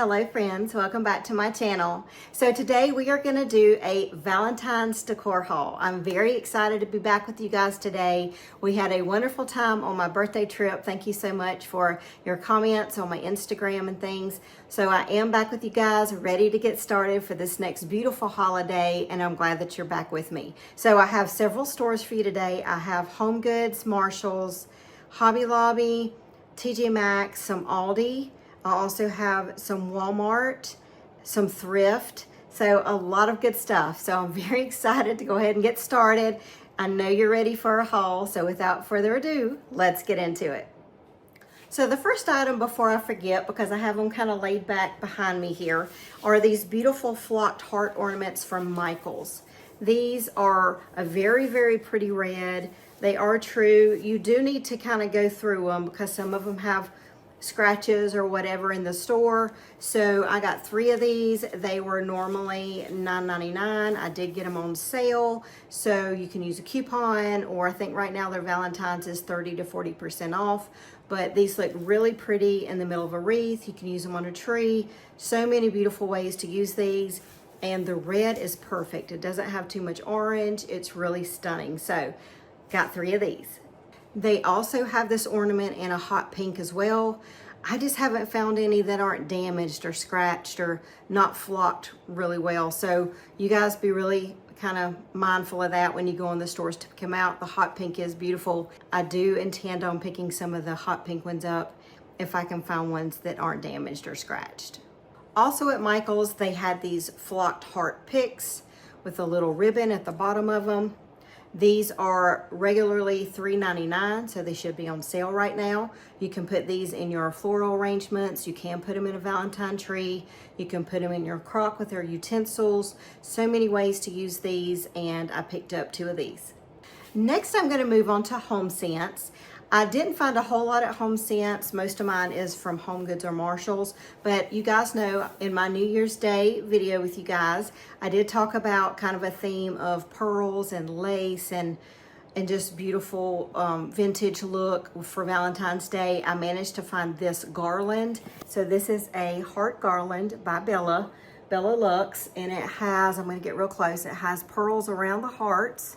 Hello friends, welcome back to my channel. So today we are going to do a Valentine's decor haul. I'm very excited to be back with you guys today. We had a wonderful time on my birthday trip. Thank you so much for your comments on my Instagram and things. So I am back with you guys, ready to get started for this next beautiful holiday, and I'm glad that you're back with me. So I have several stores for you today. I have HomeGoods, Marshalls, Hobby Lobby, TJ Maxx, some Aldi. I also have some Walmart, some Thrift, so a lot of good stuff. So I'm very excited to go ahead and get started. I know you're ready for a haul, so without further ado, let's get into it. So the first item, before I forget, because I have them kind of laid back behind me here, are these beautiful flocked heart ornaments from Michaels. These are a very, very pretty red. They are true. You do need to kind of go through them because some of them have scratches or whatever in the store. So I got 3 of these. They were normally $9.99. I did get them on sale, so you can use a coupon, or I think right now their Valentine's is 30 to 40% off. But these look really pretty in the middle of a wreath. You can use them on a tree. So many beautiful ways to use these. And the red is perfect. It doesn't have too much orange. It's really stunning. So got 3 of these. They also have this ornament in a hot pink as well. I just haven't found any that aren't damaged or scratched or not flocked really well. So you guys be really kind of mindful of that when you go in the stores to pick them out. The hot pink is beautiful. I do intend on picking some of the hot pink ones up if I can find ones that aren't damaged or scratched. Also at Michael's, they had these flocked heart picks with a little ribbon at the bottom of them. These are regularly $3.99, so they should be on sale right now. You can put these in your floral arrangements. You can put them in a Valentine tree. You can put them in your crock with your utensils. So many ways to use these, and I picked up 2 of these. Next, I'm going to move on to HomeSense. I didn't find a whole lot at HomeSense. Most of mine is from HomeGoods or Marshalls, but you guys know in my New Year's Day video with you guys, I did talk about kind of a theme of pearls and lace and just beautiful vintage look for Valentine's Day. I managed to find this garland. So this is a heart garland by Bella Lux, and it has, I'm going to get real close, it has pearls around the hearts.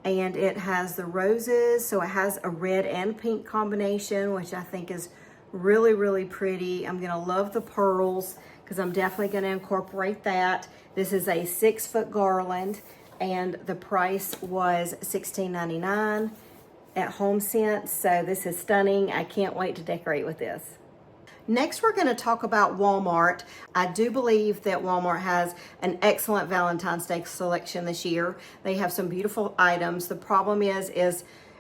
And it has the roses, so it has a red and pink combination, which I think is really, really pretty. I'm gonna love the pearls because I'm definitely gonna incorporate that. This is a 6-foot garland, and the price was $16.99 at HomeSense, so this is stunning. I can't wait to decorate with this. Next, we're going to talk about Walmart. I do believe that Walmart has an excellent Valentine's Day selection this year. They have some beautiful items. The problem is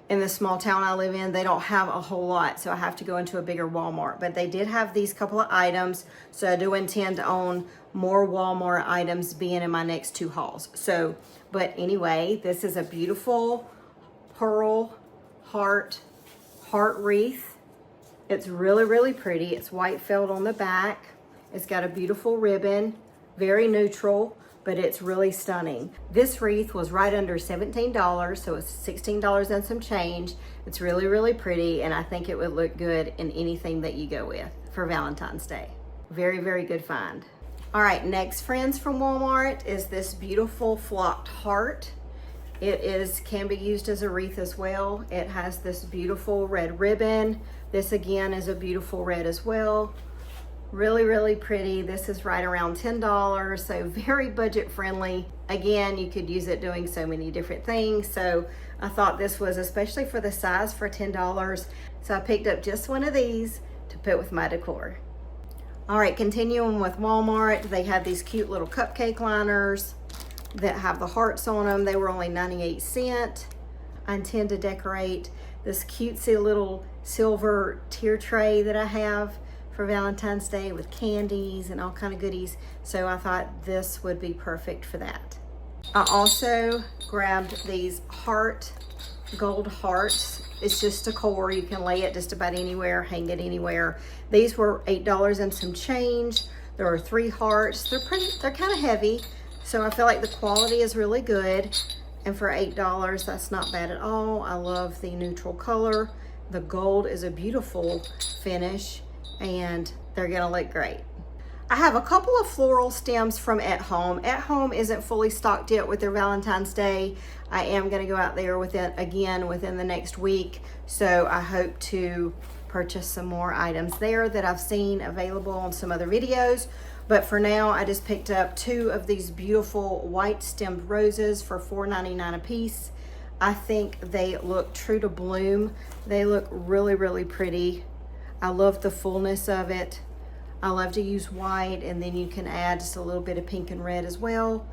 in the small town I live in, they don't have a whole lot, so I have to go into a bigger Walmart. But they did have these couple of items, so I do intend to own more Walmart items being in my next 2 hauls. So, but anyway, this is a beautiful pearl heart wreath. It's really, really pretty. It's white felt on the back. It's got a beautiful ribbon, very neutral, but it's really stunning. This wreath was right under $17, so it's $16 and some change. It's really, really pretty, and I think it would look good in anything that you go with for Valentine's Day. Very, very good find. All right, next, friends, from Walmart is this beautiful flocked heart. It can be used as a wreath as well. It has this beautiful red ribbon. This again is a beautiful red as well. Really, really pretty. This is right around $10, so very budget friendly. Again, you could use it doing so many different things. So I thought this was, especially for the size, for $10. So I picked up just 1 of these to put with my decor. All right, continuing with Walmart, they have these cute little cupcake liners that have the hearts on them. They were only 98 cents. I intend to decorate this cutesy little silver tier tray that I have for Valentine's Day with candies and all kind of goodies. So I thought this would be perfect for that. I also grabbed these gold hearts. It's just decor. You can lay it just about anywhere, hang it anywhere. These were $8 and some change. There are 3 hearts. They're kind of heavy. So I feel like the quality is really good. And for $8, that's not bad at all. I love the neutral color. The gold is a beautiful finish, and they're gonna look great. I have a couple of floral stems from At Home. At Home isn't fully stocked yet with their Valentine's Day. I am going to go out there with it again within the next week. So I hope to purchase some more items there that I've seen available on some other videos. But for now, I just picked up 2 of these beautiful white stemmed roses for $4.99 a piece. I think they look true to bloom. They look really, really pretty. I love the fullness of it. I love to use white, and then you can add just a little bit of pink and red as well.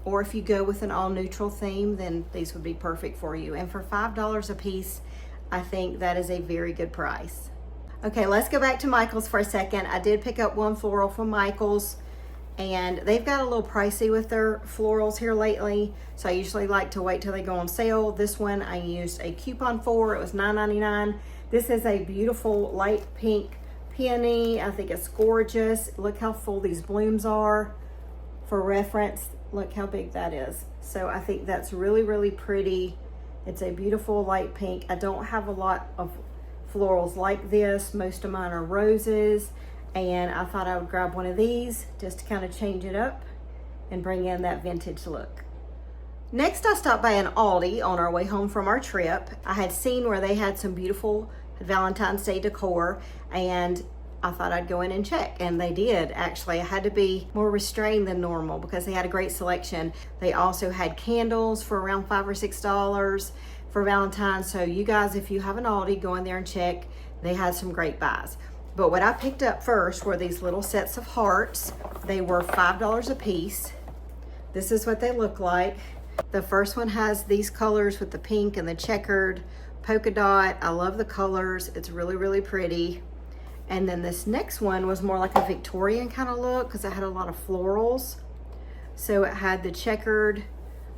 Or if you go with an all neutral theme, then these would be perfect for you. And for $5 a piece, I think that is a very good price. Okay, let's go back to Michael's for a second. I did pick up one floral from Michael's, and they've got a little pricey with their florals here lately. So I usually like to wait till they go on sale. This one I used a coupon for. It was $9.99. This is a beautiful light pink peony. I think it's gorgeous. Look how full these blooms are. For reference, look how big that is. So I think that's really, really pretty. It's a beautiful light pink. I don't have a lot of florals like this. Most of mine are roses, and I thought I would grab one of these just to kind of change it up and bring in that vintage look. Next, I stopped by an Aldi on our way home from our trip. I had seen where they had some beautiful Valentine's Day decor, and I thought I'd go in and check, and they did. Actually, I had to be more restrained than normal because they had a great selection. They also had candles for around $5 or $6 for Valentine's. So you guys, if you have an Aldi, go in there and check. They had some great buys. But what I picked up first were these little sets of hearts. They were $5 a piece. This is what they look like. The first one has these colors with the pink and the checkered polka dot. I love the colors. It's really, really pretty. And then this next one was more like a Victorian kind of look because it had a lot of florals. So it had the checkered,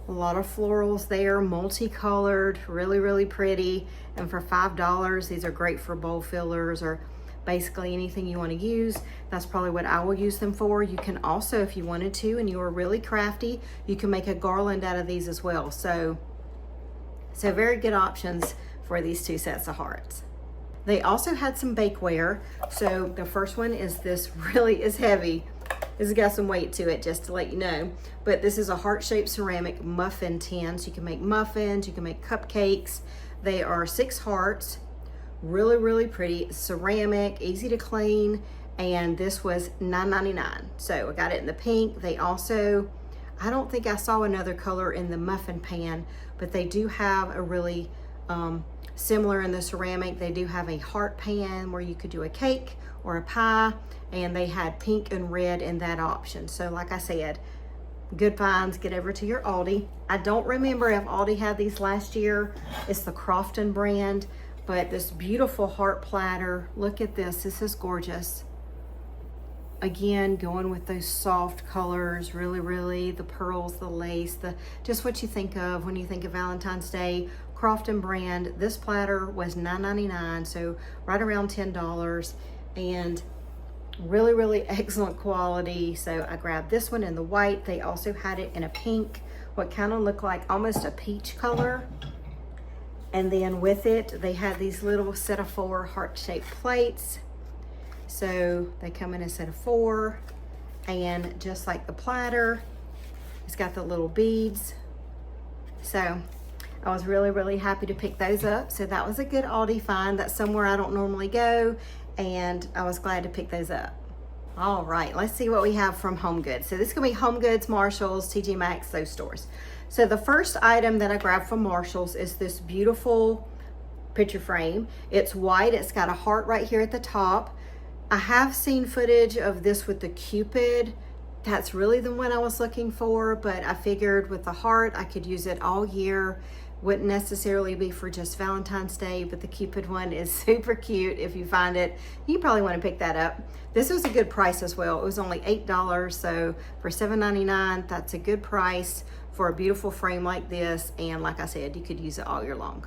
a lot of florals there, multicolored, really, really pretty. And for $5, these are great for bowl fillers or basically anything you want to use. That's probably what I will use them for. You can also, if you wanted to and you were really crafty, you can make a garland out of these as well. So very good options for these 2 sets of hearts. They also had some bakeware. So the first one is this, really is heavy. This has got some weight to it, just to let you know. But this is a heart-shaped ceramic muffin tin. So you can make muffins, you can make cupcakes. They are 6 hearts. Really, really pretty. Ceramic, easy to clean. And this was $9.99. So I got it in the pink. They also, I don't think I saw another color in the muffin pan, but they do have a really similar in the ceramic. They do have a heart pan where you could do a cake or a pie, and they had pink and red in that option. So like I said, good finds. Get over to your Aldi. I don't remember if Aldi had these last year. It's the Crofton brand, but this beautiful heart platter. Look at this. This is gorgeous. Again, going with those soft colors, really, really, the pearls, the lace, just what you think of when you think of Valentine's Day. Crofton brand. This platter was $9.99, so right around $10, and really, really excellent quality. So I grabbed this one in the white. They also had it in a pink, what kind of looked like almost a peach color. And then with it, they had these little set of 4 heart-shaped plates. So they come in a set of 4, and just like the platter, it's got the little beads. So I was really, really happy to pick those up. So that was a good Aldi find. That's somewhere I don't normally go, and I was glad to pick those up. All right, let's see what we have from HomeGoods. So this is gonna be HomeGoods, Marshalls, TJ Maxx, those stores. So the first item that I grabbed from Marshalls is this beautiful picture frame. It's white, it's got a heart right here at the top. I have seen footage of this with the Cupid. That's really the one I was looking for, but I figured with the heart, I could use it all year. Wouldn't necessarily be for just Valentine's Day, but the Cupid one is super cute. If you find it, you probably want to pick that up. This was a good price as well. It was only $8, so for $7.99, that's a good price for a beautiful frame like this. And like I said, you could use it all year long.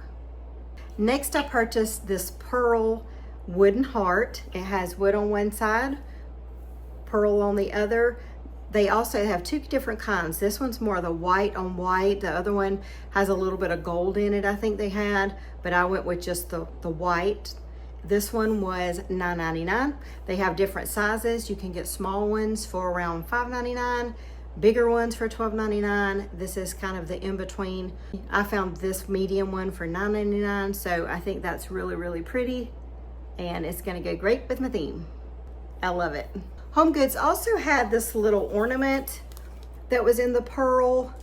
Next, I purchased this pearl wooden heart. It has wood on one side, pearl on the other. They also have 2 different kinds. This one's more of the white on white. The other one has a little bit of gold in it, I think they had, but I went with just the white. This one was $9.99. They have different sizes. You can get small ones for around $5.99, bigger ones for $12.99. This is kind of the in-between. I found this medium one for $9.99, so I think that's really, really pretty, and it's gonna go great with my theme. I love it. HomeGoods also had this little ornament that was in the pearl.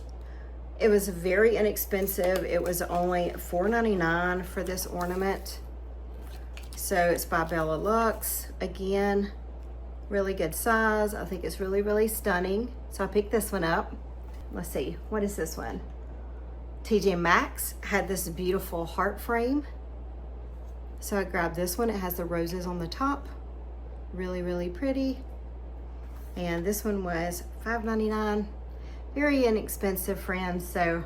It was very inexpensive. It was only $4.99 for this ornament. So it's by Bella Lux. Again, really good size. I think it's really, really stunning. So I picked this one up. Let's see, what is this one? TJ Maxx had this beautiful heart frame. So I grabbed this one. It has the roses on the top. Really, really pretty. And this one was $5.99. Very inexpensive, friends. So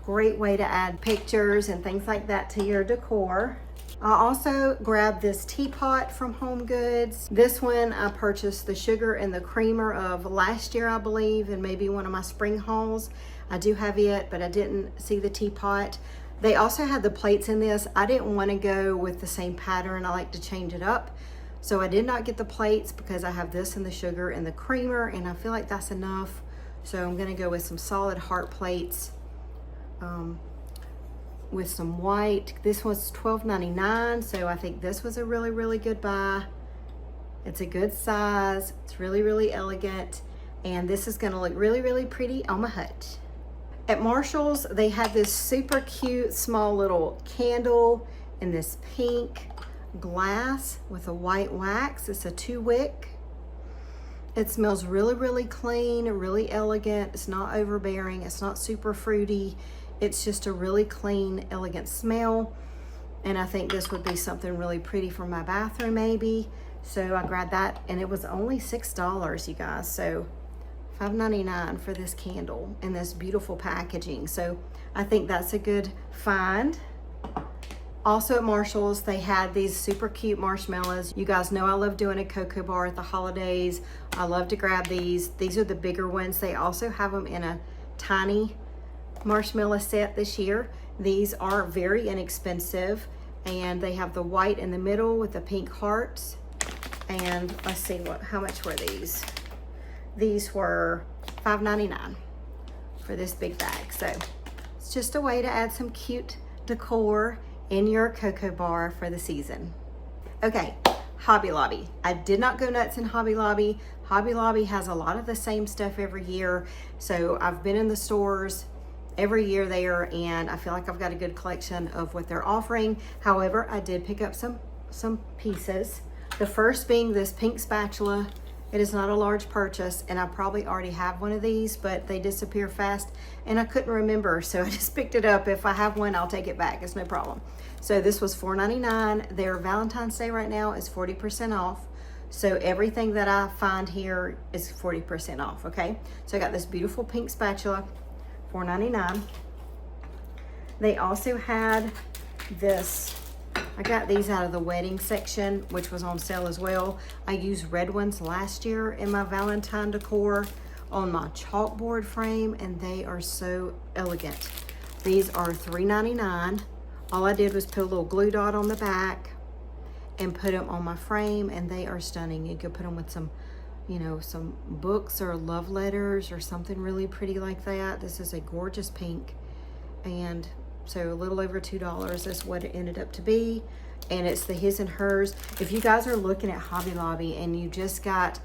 great way to add pictures and things like that to your decor. I also grabbed this teapot from HomeGoods. This one I purchased the sugar and the creamer of last year, I believe, and maybe one of my spring hauls. I do have it, but I didn't see the teapot. They also had the plates in this. I didn't want to go with the same pattern. I like to change it up. So I did not get the plates because I have this and the sugar and the creamer, and I feel like that's enough. So I'm gonna go with some solid heart plates. With some white. This was $12.99, so I think this was a really, really good buy. It's a good size. It's really, really elegant, and this is gonna look really, really pretty on my hut. At Marshall's, they had this super cute small little candle in this pink glass with a white wax. It's a 2-wick. It smells really, really clean, really elegant. It's not overbearing. It's not super fruity. It's just a really clean, elegant smell. And I think this would be something really pretty for my bathroom maybe. So I grabbed that, and it was only $6, you guys. So $5.99 for this candle in this beautiful packaging. So I think that's a good find. Also at Marshall's, they had these super cute marshmallows. You guys know I love doing a cocoa bar at the holidays. I love to grab these. These are the bigger ones. They also have them in a tiny marshmallow set this year. These are very inexpensive, and they have the white in the middle with the pink hearts. And let's see, how much were these? These were $5.99 for this big bag. So it's just a way to add some cute decor in your cocoa bar for the season. Okay, Hobby Lobby. I did not go nuts in Hobby Lobby. Hobby Lobby has a lot of the same stuff every year. So I've been in the stores every year there, and I feel like I've got a good collection of what they're offering. However, I did pick up some pieces. The first being this pink spatula. It is not a large purchase, and I probably already have one of these, but they disappear fast, and I couldn't remember, so I just picked it up. If I have one, I'll take it back. It's no problem. So this was $4.99. Their Valentine's Day right now is 40% off. So everything that I find here is 40% off, okay? So I got this beautiful pink spatula, $4.99. They also had this, I got these out of the wedding section, which was on sale as well. I used red ones last year in my Valentine decor on my chalkboard frame, and they are so elegant. These are $3.99. All I did was put a little glue dot on the back and put them on my frame, and they are stunning. You could put them with some, you know, some books or love letters or something really pretty like that. This is a gorgeous pink, and so a little over $2 is what it ended up to be. And it's the his and hers. If you guys are looking at Hobby Lobby and you just got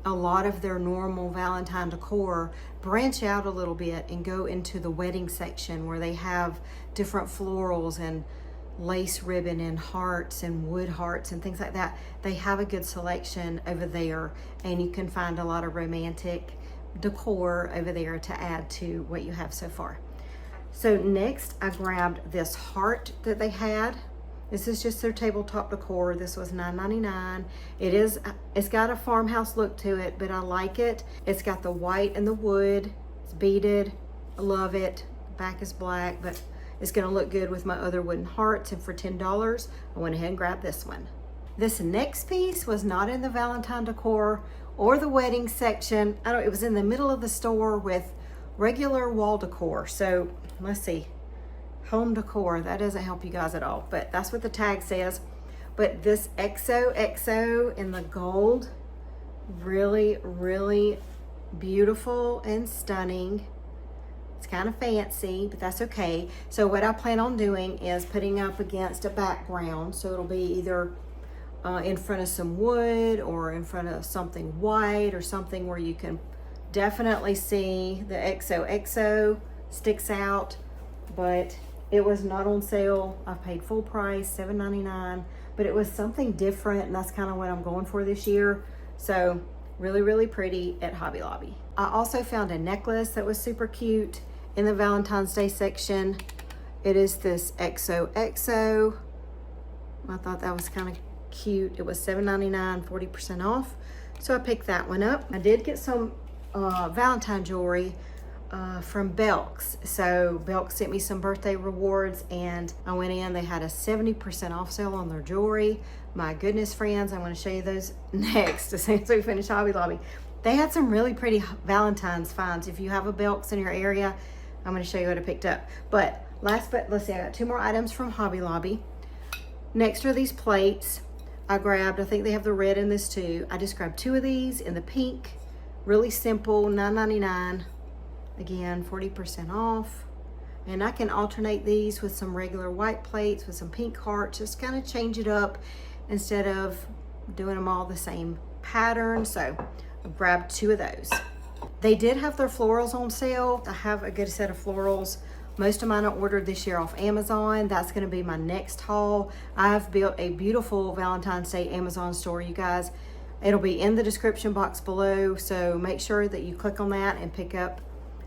a lot of their normal Valentine decor, branch out a little bit and go into the wedding section where they have different florals and lace ribbon and hearts and wood hearts and things like that. They have a good selection over there, and you can find a lot of romantic decor over there to add to what you have so far. So next I grabbed this heart that they had. This is just their tabletop decor. This was $9.99. It's got a farmhouse look to it, but I like it. It's got the white and the wood. It's beaded. I love it. The back is black, but it's gonna look good with my other wooden hearts. And for $10, I went ahead and grabbed this one. This next piece was not in the Valentine decor or the wedding section. It was in the middle of the store with regular wall decor. So let's see. Home decor, that doesn't help you guys at all, but that's what the tag says. But this XOXO in the gold, really, really beautiful and stunning. It's kind of fancy, but that's okay. So what I plan on doing is putting up against a background. So it'll be either in front of some wood or in front of something white or something where you can definitely see the XOXO sticks out. But it was not on sale. I paid full price, $7.99, but it was something different, and that's kind of what I'm going for this year. So really, really pretty at Hobby Lobby. I also found a necklace that was super cute in the Valentine's Day section. It is this XOXO. I thought that was kind of cute. It was $7.99, 40% off. So I picked that one up. I did get some Valentine jewelry from Belk's. So Belk sent me some birthday rewards, and I went in. They had a 70% off sale on their jewelry. My goodness, friends, I'm going to show you those next as soon as we finish Hobby Lobby. They had some really pretty Valentine's finds. If you have a Belk's in your area, I'm going to show you what I picked up. But let's see, I got 2 more items from Hobby Lobby. Next are these plates. I think they have the red in this too. I just grabbed 2 of these in the pink. Really simple, $9.99. Again, 40% off. And I can alternate these with some regular white plates with some pink hearts. Just kind of change it up instead of doing them all the same pattern. So I grabbed 2 of those. They did have their florals on sale. I have a good set of florals. Most of mine I ordered this year off Amazon. That's going to be my next haul. I've built a beautiful Valentine's Day Amazon store, you guys. It'll be in the description box below, so make sure that you click on that and pick up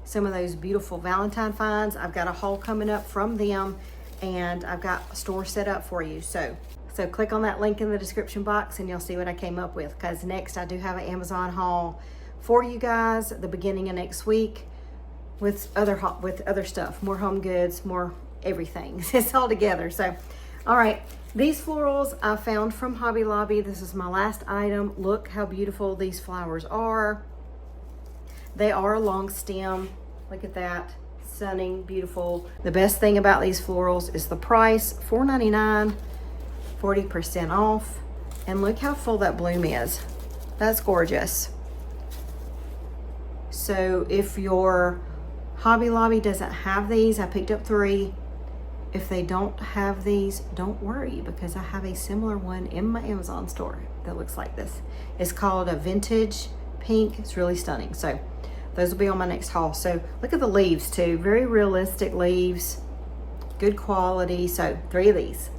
some of those beautiful Valentine finds. I've got a haul coming up from them, and I've got a store set up for you. So click on that link in the description box and you'll see what I came up with, because next I do have an Amazon haul for you guys at the beginning of next week with other stuff, more home goods, more everything. It's all together. So all right, these florals I found from Hobby Lobby. This is my last item. Look how beautiful these flowers are. They are a long stem. Look at that. Stunning, beautiful. The best thing about these florals is the price, $4.99, 40% off. And look how full that bloom is. That's gorgeous. So if your Hobby Lobby doesn't have these, I picked up 3. If they don't have these, don't worry, because I have a similar one in my Amazon store that looks like this. It's called a vintage pink. It's really stunning. So those will be on my next haul. So look at the leaves too. Very realistic leaves. Good quality. So 3 of these.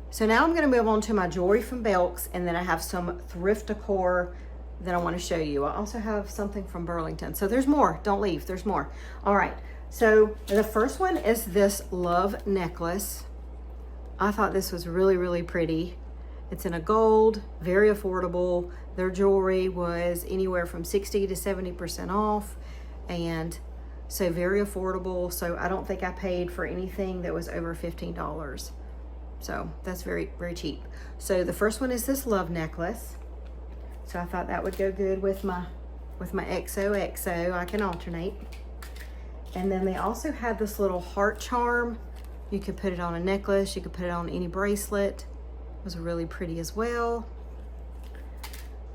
So now I'm going to move on to my jewelry from Belk's, and then I have some thrift decor that I want to show you. I also have something from Burlington. So there's more. Don't leave. There's more. All right. So the first one is this love necklace. I thought this was really, really pretty. It's in a gold, very affordable. Their jewelry was anywhere from 60 to 70% off, and so very affordable. So I don't think I paid for anything that was over $15. So that's very, very cheap. So the first one is this love necklace. So I thought that would go good with my XOXO. I can alternate. And then they also had this little heart charm. You could put it on a necklace. You could put it on any bracelet. It was really pretty as well.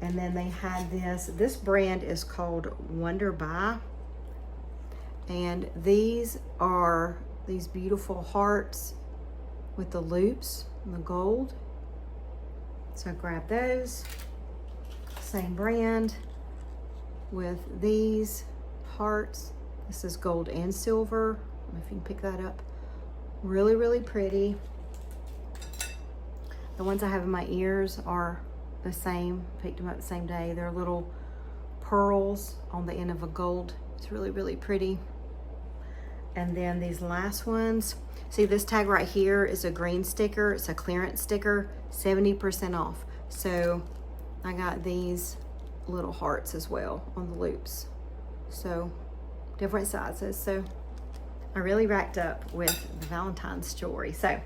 And then they had this brand is called Wonder Buy. And these are these beautiful hearts with the loops and the gold. So I grabbed those. Same brand with these hearts. This is gold and silver. I don't know if you can pick that up. Really, really pretty. The ones I have in my ears are the same. Picked them up the same day. They're little pearls on the end of a gold. It's really, really pretty. And then these last ones. See, this tag right here is a green sticker. It's a clearance sticker, 70% off. So I got these little hearts as well on the loops. So different sizes. So I really racked up with the Valentine's jewelry. So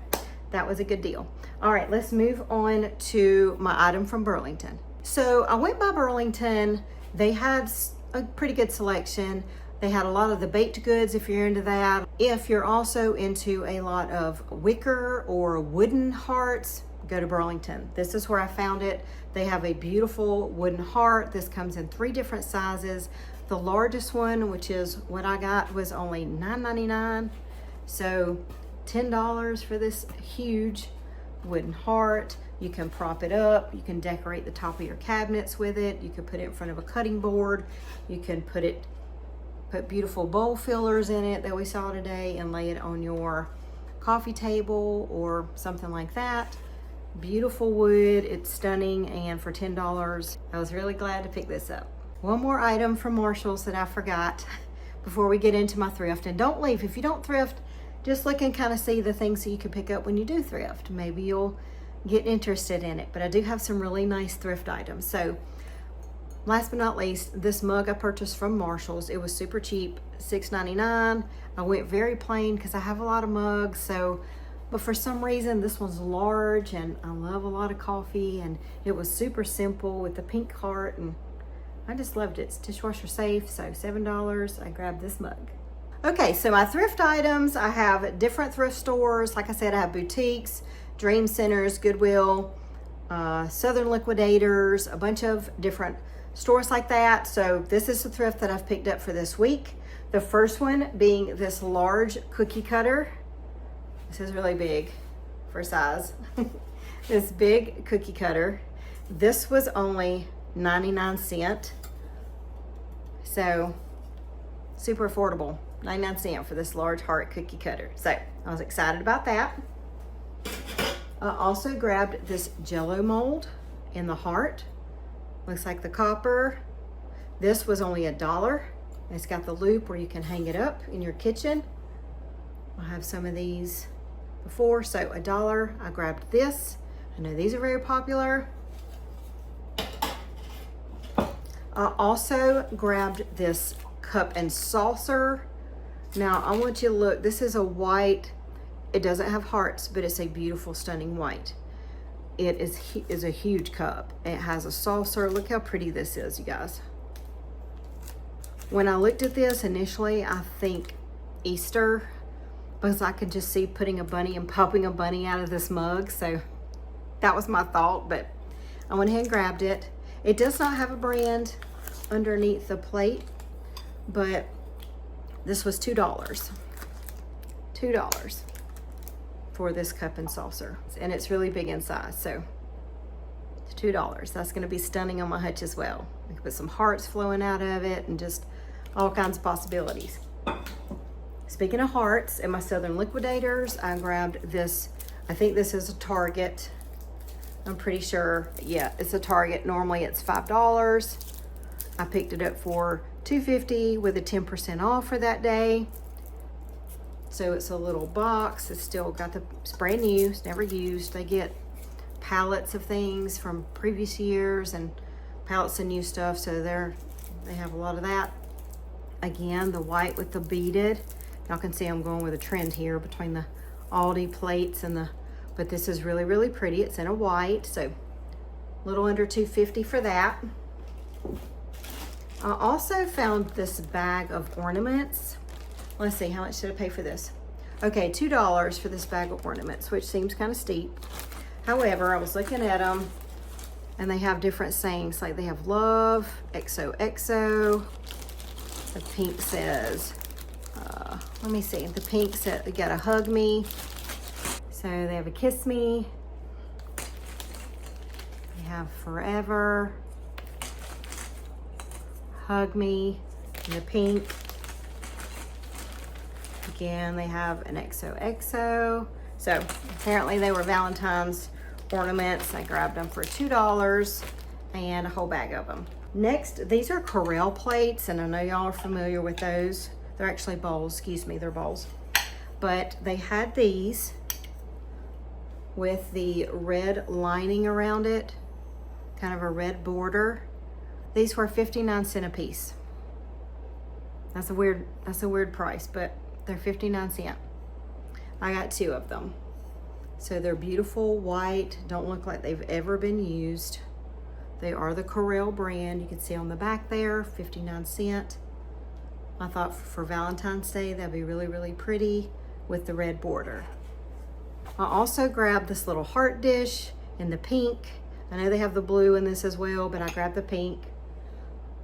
that was a good deal. All right, let's move on to my item from Burlington. So I went by Burlington. They had a pretty good selection. They had a lot of the baked goods if you're into that. If you're also into a lot of wicker or wooden hearts, go to Burlington. This is where I found it. They have a beautiful wooden heart. This comes in 3 different sizes. The largest one, which is what I got, was only $9.99. So $10 for this huge wooden heart. You can prop it up. You can decorate the top of your cabinets with it. You can put it in front of a cutting board. You can put beautiful bowl fillers in it that we saw today and lay it on your coffee table or something like that. Beautiful wood. It's stunning, and for $10, I was really glad to pick this up. One more item from Marshall's that I forgot before we get into my thrift. And don't leave. If you don't thrift, just look and kind of see the things that you can pick up when you do thrift. Maybe you'll get interested in it. But I do have some really nice thrift items. So last but not least, this mug I purchased from Marshall's. It was super cheap, $6.99. I went very plain because I have a lot of mugs. But for some reason, this one's large, and I love a lot of coffee, and it was super simple with the pink heart, and I just loved it. It's dishwasher safe, so $7. I grabbed this mug. Okay, so my thrift items, I have different thrift stores. Like I said, I have boutiques, Dream Centers, Goodwill, Southern Liquidators, a bunch of different stores like that. So this is the thrift that I've picked up for this week. The first one being this large cookie cutter. This is really big for size. This big cookie cutter. This was only 99¢. So super affordable. 99¢ for this large heart cookie cutter. So I was excited about that. I also grabbed this Jello mold in the heart. Looks like the copper. This was only $1. It's got the loop where you can hang it up in your kitchen. I have some of these before, so $1. I grabbed this. I know these are very popular. I also grabbed this cup and saucer. Now I want you to look. This is a white. It doesn't have hearts, but it's a beautiful, stunning white. It is a huge cup. It has a saucer. Look how pretty this is, you guys. When I looked at this initially, I think Easter, because I could just see putting a bunny and popping a bunny out of this mug. So that was my thought, but I went ahead and grabbed it. It does not have a brand underneath the plate, but this was $2. $2 for this cup and saucer. And it's really big in size, so it's $2. That's gonna be stunning on my hutch as well. We can put some hearts flowing out of it and just all kinds of possibilities. Speaking of hearts, in my Southern Liquidators, I grabbed this. I think this is a Target. I'm pretty sure, yeah, it's a Target. Normally it's $5. I picked it up for $2.50 with a 10% off for that day. So it's a little box. It's still got it's brand new, it's never used. They get pallets of things from previous years and pallets of new stuff, so they have a lot of that. Again, the white with the beaded. Y'all can see I'm going with a trend here between the Aldi plates and but this is really, really pretty. It's in a white, so a little under $2.50 for that. I also found this bag of ornaments. Let's see, how much did I pay for this? Okay, $2 for this bag of ornaments, which seems kind of steep. However, I was looking at them, and they have different sayings, like they have love, XOXO. The pink says, let me see, the pink said, they got a hug me. So they have a kiss me. They have forever, hug me, in the pink. Again, they have an XOXO. So apparently they were Valentine's ornaments. I grabbed them for $2 and a whole bag of them. Next, these are Corelle plates, and I know y'all are familiar with those. They're actually bowls, excuse me, they're bowls. But they had these with the red lining around it, kind of a red border. These were 59¢ a piece. That's a weird price, but they're 59¢. I got 2 of them. So they're beautiful white, don't look like they've ever been used. They are the Corelle brand. You can see on the back there, 59¢. I thought for Valentine's Day, that'd be really, really pretty with the red border. I also grabbed this little heart dish. in the pink. I know they have the blue in this as well, but I grabbed the pink.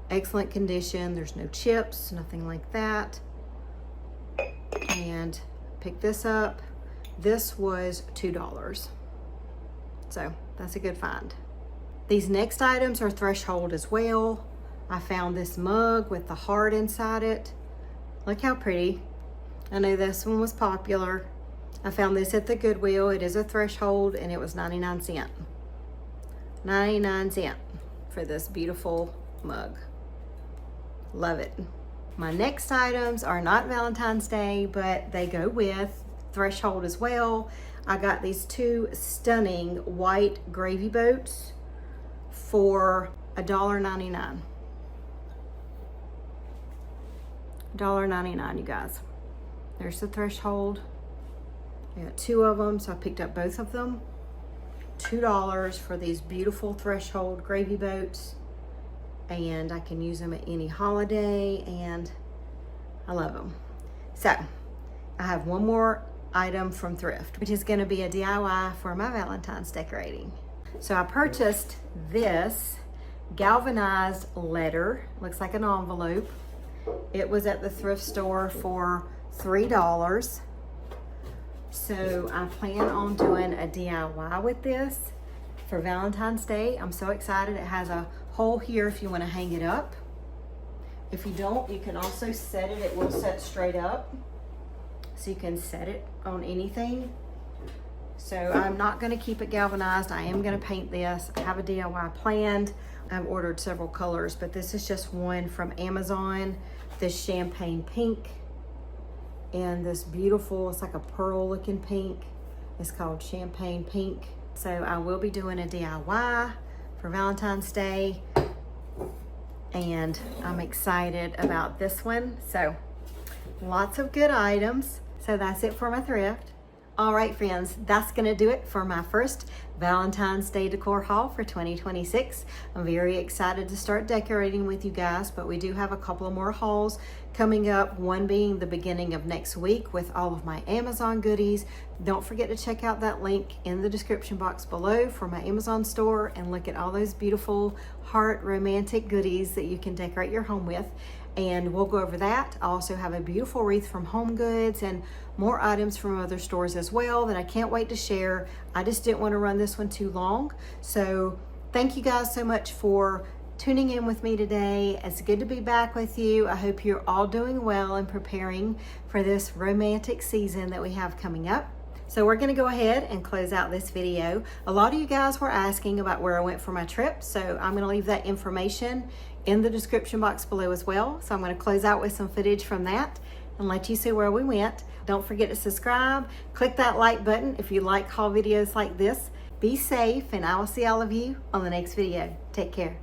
Excellent condition. There's no chips, nothing like that. And pick this up. This was $2. So that's a good find. These next items are threshold as well. I found this mug with the heart inside it. Look how pretty. I know this one was popular. I found this at the Goodwill. It is a threshold and it was 99 cents. 99 cents for this beautiful mug. Love it. My next items are not Valentine's Day, but they go with threshold as well. I got these two stunning white gravy boats for $1.99. $1.99, you guys. There's the threshold. I got two of them, so I picked up both of them. $2 for these beautiful threshold gravy boats. And I can use them at any holiday, and I love them. So I have one more item from Thrift, which is going to be a DIY for my Valentine's decorating. So I purchased this galvanized letter. Looks like an envelope. It was at the thrift store for $3. So I plan on doing a DIY with this for Valentine's Day. I'm so excited. It has a hole here if you want to hang it up. If you don't, you can also set it. It will set straight up, so you can set it on anything. So I'm not going to keep it galvanized. I am going to paint this. I have a DIY planned. I've ordered several colors, but this is just one from Amazon. This champagne pink and this beautiful, it's like a pearl looking pink. It's called champagne pink. So I will be doing a DIY for Valentine's Day, and I'm excited about this one. So lots of good items. So that's it for my thrift. All right, friends, that's gonna do it for my first Valentine's Day decor haul for 2026. I'm very excited to start decorating with you guys, but we do have a couple of more hauls coming up, one being the beginning of next week with all of my Amazon goodies. Don't forget to check out that link in the description box below for my Amazon store and look at all those beautiful heart romantic goodies that you can decorate your home with. And we'll go over that. I also have a beautiful wreath from HomeGoods and more items from other stores as well that I can't wait to share. I just didn't want to run this one too long. So thank you guys so much for tuning in with me today. It's good to be back with you. I hope you're all doing well and preparing for this romantic season that we have coming up. So we're going to go ahead and close out this video. A lot of you guys were asking about where I went for my trip, so I'm going to leave that information in the description box below as well. So I'm going to close out with some footage from that and let you see where we went. Don't forget to subscribe. Click that like button if you like haul videos like this. Be safe, and I will see all of you on the next video. Take care.